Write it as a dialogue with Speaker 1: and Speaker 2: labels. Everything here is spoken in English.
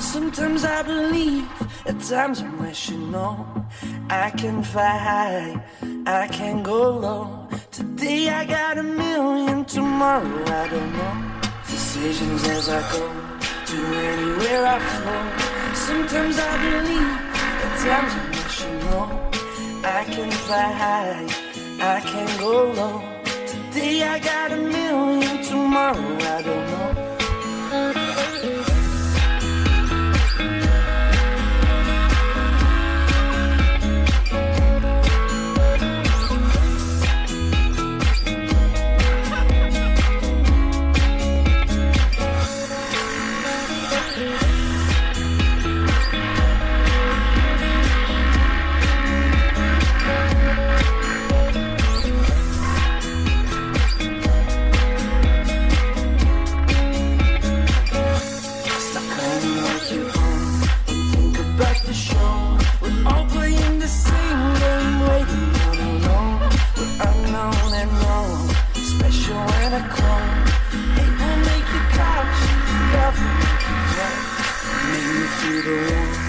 Speaker 1: Sometimes I believe, at times I wish you know I can fly high, I can go low. Today I got a million, tomorrow I don't know. Decisions as I go, to anywhere I flow. Sometimes I believe, at times I wish you know I can fly high, I can go low. Today I got a million, tomorrow I don't know. Make me feel the warmth